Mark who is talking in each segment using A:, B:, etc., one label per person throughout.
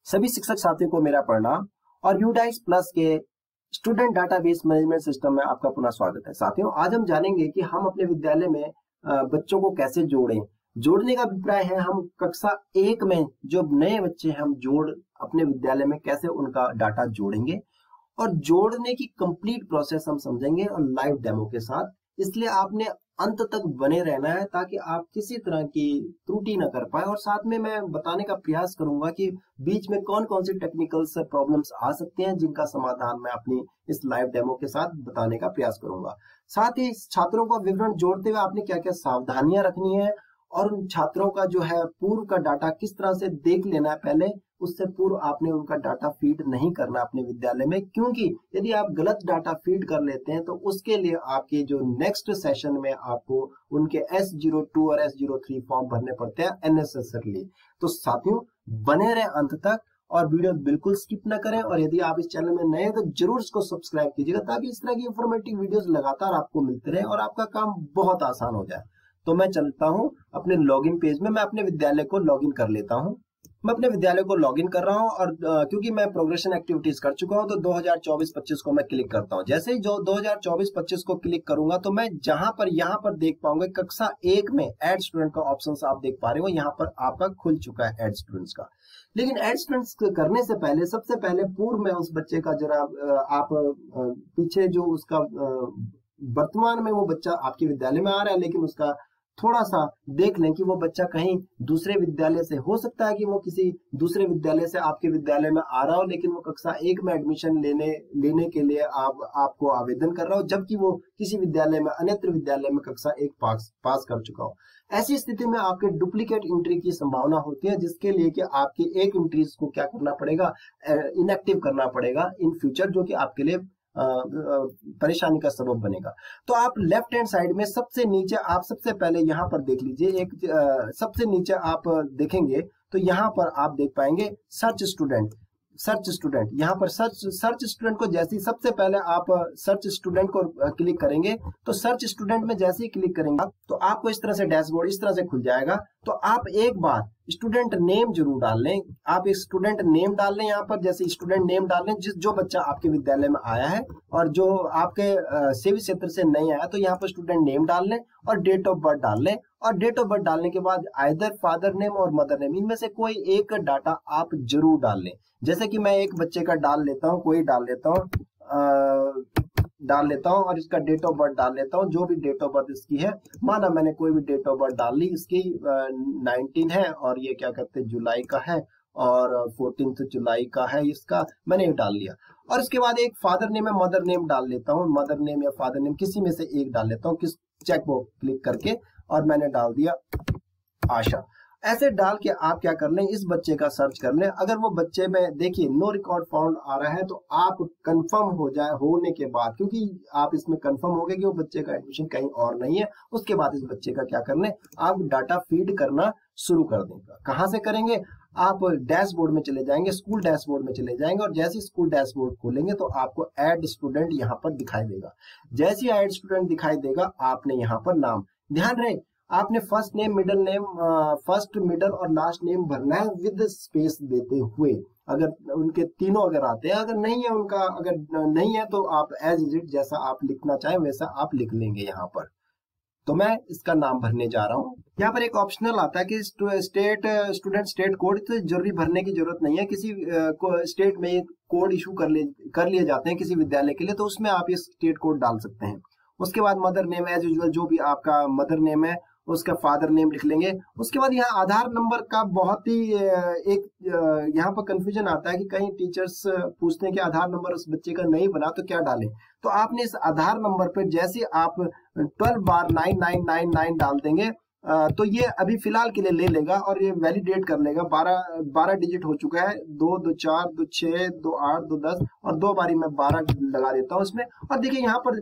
A: सभी शिक्षक साथियों को मेरा प्रणाम और यूडाइस प्लस के स्टूडेंट डाटाबेस मैनेजमेंट सिस्टम में आपका पुनः स्वागत है। साथियों, आज हम जानेंगे कि हम अपने विद्यालय में बच्चों को कैसे जोड़ें। जोड़ने का अभिप्राय है हम कक्षा 1 में जो नए बच्चे हम जोड़ अपने विद्यालय में कैसे उनका डाटा जोड़ेंगे और जोड़ने की कंप्लीट प्रोसेस हम समझेंगे और लाइव डेमो के साथ। इसलिए आपने अंत तक बने रहना है ताकि आप किसी तरह की त्रुटि न कर पाए। और साथ में मैं बताने का प्रयास करूंगा कि बीच में कौन कौन सी टेक्निकल प्रॉब्लम्स आ सकते हैं जिनका समाधान मैं अपनी इस लाइव डेमो के साथ बताने का प्रयास करूंगा। साथ ही छात्रों का विवरण जोड़ते हुए आपने क्या क्या सावधानियां रखनी है और उन छात्रों का जो है पूर्व का डाटा किस तरह से देख लेना है। पहले उससे पूर्व आपने उनका डाटा फीड नहीं करना अपने विद्यालय में, क्योंकि यदि आप गलत डाटा फीड कर लेते हैं तो उसके लिए आपके जो नेक्स्ट सेशन में आपको उनके S02 और S03 फॉर्म भरने पड़ते हैं अननेसेसरली। तो साथियों, बने रहे अंत तक और वीडियो बिल्कुल स्किप ना करें। और यदि आप इस चैनल में नए हैं तो जरूर इसको सब्सक्राइब कीजिएगा ताकि इस तरह की इंफॉर्मेटिव वीडियोस लगातार आपको मिलते रहे और आपका काम बहुत आसान हो जाए। तो मैं चलता हूं अपने लॉगिन पेज में। मैं अपने विद्यालय को लॉगिन कर लेता हूं। मैं अपने विद्यालय को लॉगिन कर रहा हूं और क्योंकि मैं प्रोग्रेशन एक्टिविटीज कर चुका हूं तो 2024-25 को मैं क्लिक करता हूं। जैसे ही जो 2024-25 को क्लिक करूंगा तो मैं यहाँ पर देख पाऊंगा कक्षा 1 में ऐड स्टूडेंट का ऑप्शन आप देख पा रहे हो। यहाँ पर आपका खुल चुका है ऐड स्टूडेंट्स का। लेकिन ऐड स्टूडेंट्स करने से पहले सबसे पहले पूर्व में उस बच्चे का जरा आप पीछे जो उसका वर्तमान में वो बच्चा आपके विद्यालय में आ रहा है, लेकिन उसका थोड़ा सा देख लें कि वो बच्चा कहीं दूसरे विद्यालय से, हो सकता है कि वो किसी दूसरे विद्यालय से आपके विद्यालय में आ रहा हो, लेकिन वो कक्षा 1 में एडमिशन लेने के लिए आपको आवेदन कर रहा हो, जबकि वो किसी विद्यालय में, अन्यत्र विद्यालय में कक्षा 1 पास कर चुका हो। ऐसी स्थिति में आपके डुप्लीकेट एंट्री की संभावना होती है, जिसके लिए कि आपकी एक एंट्रीज को क्या करना पड़ेगा, इनएक्टिव करना पड़ेगा इन फ्यूचर, जो कि आपके लिए परेशानी का सबब बनेगा। तो आप लेफ्ट हैंड साइड में सबसे नीचे आप सबसे पहले यहाँ पर देख लीजिए, एक सबसे नीचे आप देखेंगे तो यहाँ पर आप देख पाएंगे सर्च स्टूडेंट। यहाँ पर सर्च स्टूडेंट को जैसे ही सबसे पहले आप सर्च स्टूडेंट को क्लिक करेंगे तो सर्च स्टूडेंट में जैसे ही क्लिक करेंगे तो आपको इस तरह से डैशबोर्ड इस तरह से खुल जाएगा। तो आप एक बार स्टूडेंट नेम जरूर डाल लें। आप एक स्टूडेंट नेम डाल लें। यहाँ पर जैसे स्टूडेंट नेम डाल लें जो बच्चा आपके विद्यालय में आया है और जो आपके सेवी क्षेत्र से नहीं आया, तो यहाँ पर स्टूडेंट नेम डाल लें और डेट ऑफ बर्थ डाल लें। और डेट ऑफ बर्थ डालने के बाद आइदर फादर नेम और मदर नेम, इनमें से कोई एक डाटा आप जरूर डाल लें। जैसे कि मैं एक बच्चे का डाल लेता हूँ, कोई डाल लेता हूँ और इसका डेट ऑफ बर्थ डाल लेता हूँ, जो भी डेट ऑफ बर्थ इसकी है। माना मैंने कोई भी डेट ऑफ बर्थ डाल ली, इसकी 19 है और ये क्या कहते हैं जुलाई का है और 14 जुलाई का है, इसका मैंने डाल लिया। और इसके बाद एक फादर नेम या मदर नेम डाल लेता हूँ। मदर नेम या फादर नेम किसी में से एक डाल लेता हूँ, किस चेक बॉक्स क्लिक करके, और मैंने डाल दिया आशा। ऐसे डाल के आप क्या कर लें, इस बच्चे का सर्च कर लें। अगर वो बच्चे में देखिए नो रिकॉर्ड फाउंड आ रहा है तो आप कंफर्म हो जाए होने के बाद, क्योंकि आप इसमें कंफर्म हो गए कि वो बच्चे का एडमिशन कहीं और नहीं है, उसके बाद इस बच्चे का क्या कर लें, आप डाटा फीड करना शुरू कर देंगे। कहां से करेंगे, आप डैशबोर्ड में चले जाएंगे, स्कूल डैशबोर्ड में चले जाएंगे और जैसे स्कूल डैशबोर्ड खोलेंगे तो आपको ऐड स्टूडेंट यहाँ पर दिखाई देगा। जैसे ऐड स्टूडेंट दिखाई देगा आपने यहाँ पर नाम, ध्यान रहे आपने first name, middle name, first middle और लास्ट नेम भरना है विद स्पेस देते हुए। अगर उनके तीनों अगर आते हैं, अगर नहीं है उनका, अगर नहीं है तो आप एज इज इट जैसा आप लिखना चाहें वैसा आप लिख लेंगे यहाँ पर। तो मैं इसका नाम भरने जा रहा हूँ। यहाँ पर एक ऑप्शनल आता है कि स्टूडेंट स्टेट कोड, तो जरूरी भरने की जरूरत नहीं है। किसी स्टेट में कोड इशू कर लिए जाते हैं किसी विद्यालय के लिए, तो उसमें आप ये स्टेट कोड डाल सकते हैं। उसके बाद मदर नेम एज यूजुअल, जो भी आपका मदर नेम है उसका फादर नेम लिख लेंगे। उसके बाद यहाँ आधार नंबर का बहुत ही यहाँ पर कंफ्यूजन आता है कि कई टीचर्स पूछते हैं कि आधार नंबर उस बच्चे का नहीं बना तो क्या डालें। तो आपने इस आधार नंबर पर जैसे आप 12 बार 9999 डाल देंगे तो ये अभी फिलहाल के लिए ले लेगा और ये वैलिडेट कर लेगा। 12 डिजिट हो चुका है, 2 2 4 2 6 2 8 2 10 और 2 बारी मैं 12 लगा देता हूँ इसमें। और देखिए यहाँ पर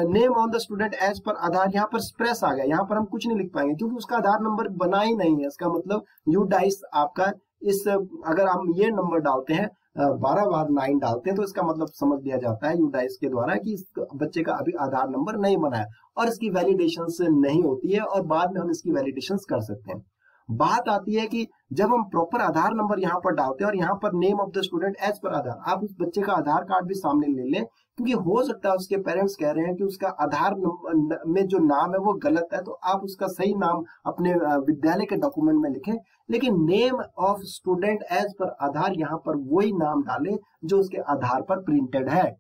A: name on the student as per Aadhaar, यहाँ पर स्प्रेस आ गया। यहाँ पर हम कुछ नहीं लिख पाएंगे क्योंकि उसका आधार नंबर बना ही नहीं है। इसका मतलब यूडाइस आपका इस, अगर हम ये नंबर डालते हैं 12 बार 9 डालते हैं तो इसका मतलब समझ लिया जाता है यूडाइस के द्वारा कि इस बच्चे का अभी आधार नंबर नहीं बना है और इसकी वैलिडेशन नहीं होती है और बाद में हम इसकी वैलिडेशन कर सकते हैं। बात आती है कि जब हम प्रॉपर आधार नंबर यहाँ पर डालते हैं और यहाँ पर name of the student as per Aadhaar, आप उस बच्चे का आधार कार्ड भी सामने ले लें, क्योंकि हो सकता है उसके पेरेंट्स कह रहे हैं कि उसका आधार में जो नाम है वो गलत है, तो आप उसका सही नाम अपने विद्यालय के डॉक्यूमेंट में लिखें, लेकिन name of student as per Aadhaar यहाँ पर वही नाम डालें जो उसके आधार पर प्रिंटेड है।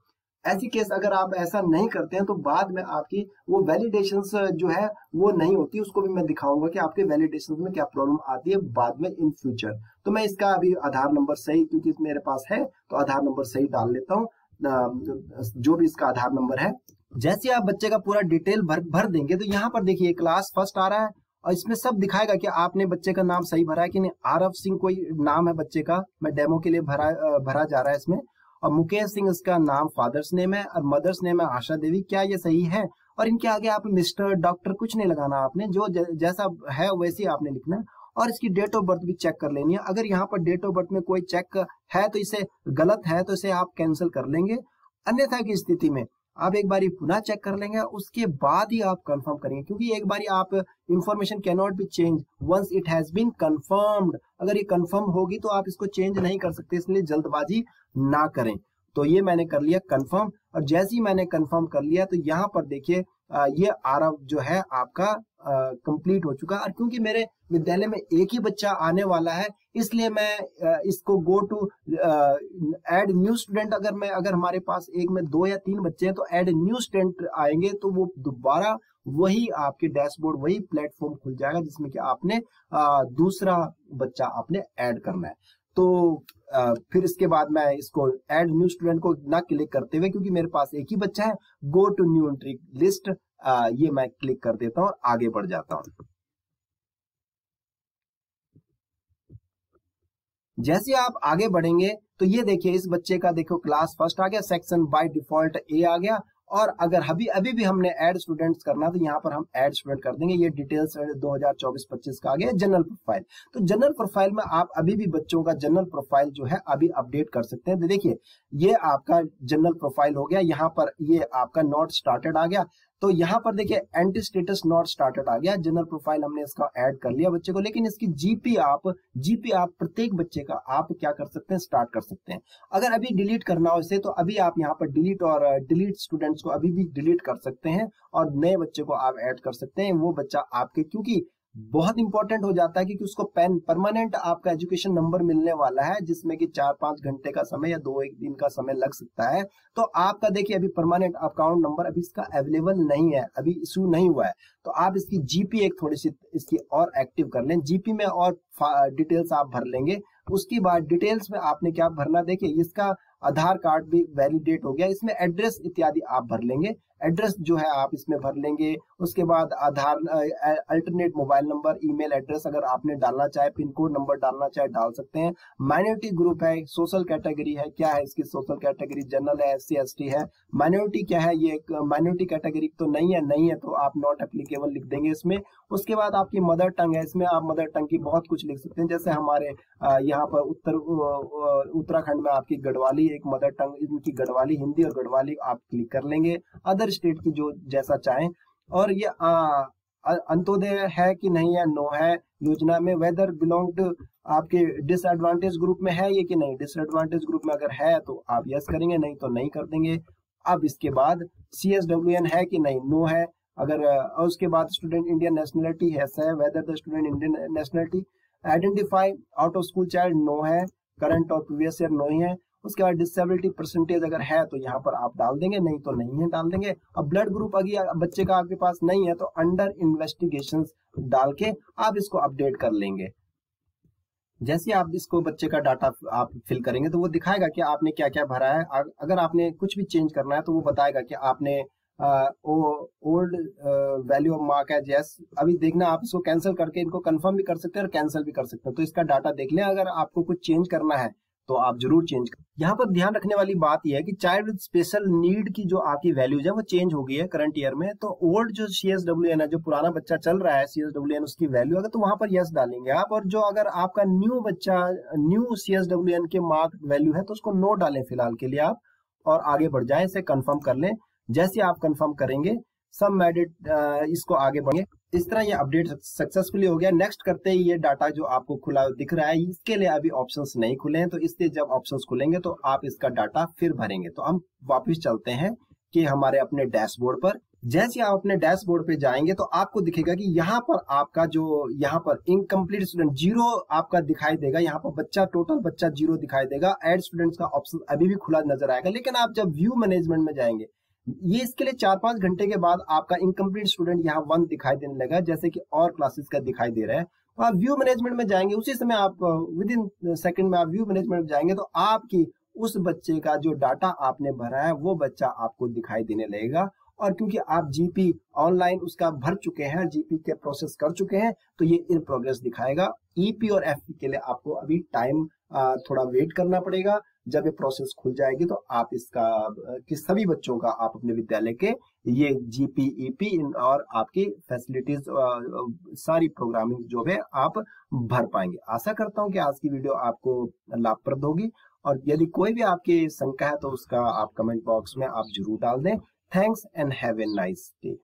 A: ऐसी केस अगर आप ऐसा नहीं करते हैं तो बाद में आपकी वो वैलिडेशंस जो है वो नहीं होती, उसको भी मैं दिखाऊंगा कि आपके वैलिडेशंस में क्या प्रॉब्लम आती है बाद में इन फ्यूचर। तो मैं इसका अभी आधार नंबर सही, क्योंकि मेरे पास है तो आधार नंबर सही डाल लेता हूँ, जो भी इसका आधार नंबर है। जैसे आप बच्चे का पूरा डिटेल भर देंगे तो यहाँ पर देखिए क्लास फर्स्ट आ रहा है और इसमें सब दिखाएगा कि आपने बच्चे का नाम सही भरा है कि नहीं। आरव सिंह कोई नाम है बच्चे का, मैं डेमो के लिए भरा जा रहा है इसमें, और मुकेश सिंह इसका नाम फादर्स नेम है और मदर्स नेम है आशा देवी। क्या ये सही है? और इनके आगे आप मिस्टर डॉक्टर कुछ नहीं लगाना, आपने जो जैसा है वैसे ही आपने लिखना है। और इसकी डेट ऑफ बर्थ भी चेक कर लेनी है। अगर यहाँ पर डेट ऑफ बर्थ में कोई चेक है तो इसे गलत है तो इसे आप कैंसिल कर लेंगे, अन्यथा की स्थिति में आप एक बारी पुनः चेक कर लेंगे, उसके बाद ही आप कंफर्म करेंगे, क्योंकि एक बारी आप information can not be change once it has been confirmed. अगर ये कंफर्म होगी तो आप इसको चेंज नहीं कर सकते, इसलिए जल्दबाजी ना करें। तो ये मैंने कर लिया कंफर्म, और जैसे ही मैंने कंफर्म कर लिया तो यहाँ पर देखिए ये आरव जो है आपका कंप्लीट हो चुका। और क्योंकि मेरे विद्यालय में एक ही बच्चा आने वाला है इसलिए मैं इसको go to add new student, अगर हमारे पास एक में 2 या 3 बच्चे हैं तो ऐड न्यू स्टूडेंट आएंगे तो वो दोबारा वही आपके डैशबोर्ड वही प्लेटफॉर्म खुल जाएगा जिसमें कि आपने दूसरा बच्चा आपने ऐड करना है। तो फिर इसके बाद मैं इसको ऐड न्यू स्टूडेंट को ना क्लिक करते हुए, क्योंकि मेरे पास एक ही बच्चा है, go to new entry list ये मैं क्लिक कर देता हूं और आगे बढ़ जाता हूं। जैसे आप आगे बढ़ेंगे तो ये देखिए इस बच्चे का देखो क्लास फर्स्ट आ गया, सेक्शन बाय डिफॉल्ट ए आ गया, और अगर अभी भी हमने ऐड स्टूडेंट्स करना तो यहाँ पर हम ऐड स्टूडेंट कर देंगे। ये डिटेल्स 2024-25 का आ गया जनरल प्रोफाइल। तो जनरल प्रोफाइल में आप अभी भी बच्चों का जनरल प्रोफाइल जो है अभी अपडेट कर सकते हैं। तो देखिए ये आपका जनरल प्रोफाइल हो गया, यहाँ पर ये आपका नॉट स्टार्टेड आ गया, तो यहाँ पर देखिए एंटी स्टेटस नॉट स्टार्टेड आ गया। जनरल प्रोफाइल हमने इसका ऐड कर लिया बच्चे को, लेकिन इसकी जीपी आप प्रत्येक बच्चे का आप क्या कर सकते हैं, स्टार्ट कर सकते हैं। अगर अभी डिलीट करना हो इसे तो अभी आप यहाँ पर डिलीट और डिलीट स्टूडेंट्स को अभी भी डिलीट कर सकते हैं और नए बच्चे को आप ऐड कर सकते हैं। वो बच्चा आपके, क्योंकि बहुत इंपॉर्टेंट हो जाता है क्योंकि उसको परमानेंट आपका एजुकेशन नंबर मिलने वाला है, जिसमें कि 4-5 घंटे का समय या 2-1 दिन का समय लग सकता है। तो आपका देखिए अभी परमानेंट अकाउंट नंबर अभी इसका अवेलेबल नहीं है, अभी इशू नहीं हुआ है, तो आप इसकी जीपी एक थोड़ी सी इसकी और एक्टिव कर लें। जीपी में और डिटेल्स आप भर लेंगे। उसके बाद डिटेल्स में आपने क्या भरना, देखिए इसका आधार कार्ड भी वैलिडेट हो गया, इसमें एड्रेस इत्यादि आप भर लेंगे। एड्रेस जो है आप इसमें भर लेंगे। उसके बाद Aadhaar alternate mobile number, email address अगर आपने डालना चाहे, पिन कोड नंबर डालना चाहे डाल सकते हैं। माइनॉरिटी ग्रुप है, सोशल कैटेगरी है, क्या है इसकी सोशल कैटेगरी, जनरल है, SC ST है। माइनॉरिटी क्या है, ये माइनॉरिटी कैटेगरी तो नहीं है तो आप नॉट एप्लीकेबल लिख देंगे इसमें। उसके बाद आपकी मदर टंग है, इसमें आप मदर टंग की बहुत कुछ लिख सकते हैं, जैसे हमारे यहाँ पर उत्तराखंड में आपकी गढ़वाली एक मदर टंग, इनकी गढ़वाली हिंदी और गढ़वाली आप क्लिक कर लेंगे। अदर स्टेट की जो जैसा चाहें। और ये अंत्योदय है कि नहीं है, नो है योजना में। वेदर बिलोंग टू आपके डिसएडवांटेज ग्रुप में है ये कि नहीं, डिसएडवांटेज ग्रुप में अगर है तो आप यस करेंगे, नहीं तो नहीं कर देंगे। अब इसके बाद CSWN है कि नहीं, नो है। अगर और उसके बाद स्टूडेंट इंडियन नेशनलिटी है, whether the student Indian nationality. Identify out of school child, no है। करंट और प्रीवियस ईयर, नो ही है। उसके बाद डिसेबिलिटी परसेंटेज अगर है तो यहाँ पर आप डाल देंगे, नहीं तो नहीं है डाल देंगे। अब ब्लड ग्रुप अगर बच्चे का आपके पास नहीं है तो अंडर इन्वेस्टिगेशन डाल के आप इसको अपडेट कर लेंगे। जैसे आप इसको बच्चे का डाटा आप फिल करेंगे तो वो दिखाएगा कि आपने क्या क्या भरा है। अगर आपने कुछ भी चेंज करना है तो वो बताएगा कि आपने ओल्ड वैल्यू ऑफ मार्क है, यस। अभी देखना आप इसको कैंसिल करके इनको कंफर्म भी कर सकते हैं और कैंसिल भी कर सकते हैं। तो इसका डाटा देख लें, अगर आपको कुछ चेंज करना है तो आप जरूर चेंज करें। यहाँ पर ध्यान रखने वाली बात यह है कि चाइल्ड विद स्पेशल नीड की जो आपकी वैल्यूज है वो चेंज हो गई है करंट ईयर में। तो ओल्ड जो CSWN है, जो पुराना बच्चा चल रहा है CSWN, उसकी वैल्यू अगर तो वहां पर यस डालेंगे आप। और जो अगर आपका न्यू बच्चा न्यू CSWN के मार्क वैल्यू है तो उसको नो डालें फिलहाल के लिए आप, और आगे बढ़ जाए, इसे कंफर्म कर लें। जैसे आप कंफर्म करेंगे सब एडिट इसको आगे बढ़ेंगे। इस तरह ये अपडेट सक्सेसफुली हो गया। नेक्स्ट करते ही ये डाटा जो आपको खुला दिख रहा है, इसके लिए अभी ऑप्शंस नहीं खुले हैं, तो इसलिए जब ऑप्शंस खुलेंगे तो आप इसका डाटा फिर भरेंगे। तो हम वापस चलते हैं कि हमारे अपने डैशबोर्ड पर। जैसे आप अपने डैशबोर्ड पे जाएंगे तो आपको दिखेगा कि यहाँ पर आपका जो यहाँ पर इनकम्प्लीट स्टूडेंट 0 आपका दिखाई देगा। यहाँ पर बच्चा टोटल बच्चा 0 दिखाई देगा। ऐड स्टूडेंट्स का ऑप्शन अभी भी खुला नजर आएगा। लेकिन आप जब व्यू मैनेजमेंट में जाएंगे, ये इसके लिए 4-5 घंटे के बाद आपका इनकम्प्लीट स्टूडेंट यहाँ 1 दिखाई देने लगा, जैसे कि और क्लासेस का दिखाई दे रहा है। तो आप व्यू मैनेजमेंट में जाएंगे, उसी समय आप विद इन सेकंड में आप व्यू मैनेजमेंट में जाएंगे तो आपकी उस बच्चे का जो डाटा आपने भरा है वो बच्चा आपको दिखाई देने लगेगा। और क्योंकि आप जीपी ऑनलाइन उसका भर चुके हैं, जीपी के प्रोसेस कर चुके हैं, तो ये इन प्रोग्रेस दिखाएगा। ईपी और एफपी के लिए आपको अभी टाइम थोड़ा वेट करना पड़ेगा। जब ये प्रोसेस खुल जाएगी तो आप इसका कि सभी बच्चों का आप अपने विद्यालय के ये जीपी ईपी और आपकी फैसिलिटीज सारी प्रोग्रामिंग जो है आप भर पाएंगे। आशा करता हूं कि आज की वीडियो आपको लाभप्रद होगी, और यदि कोई भी आपकी शंका है तो उसका आप कमेंट बॉक्स में आप जरूर डाल दें। Thanks and have a nice day.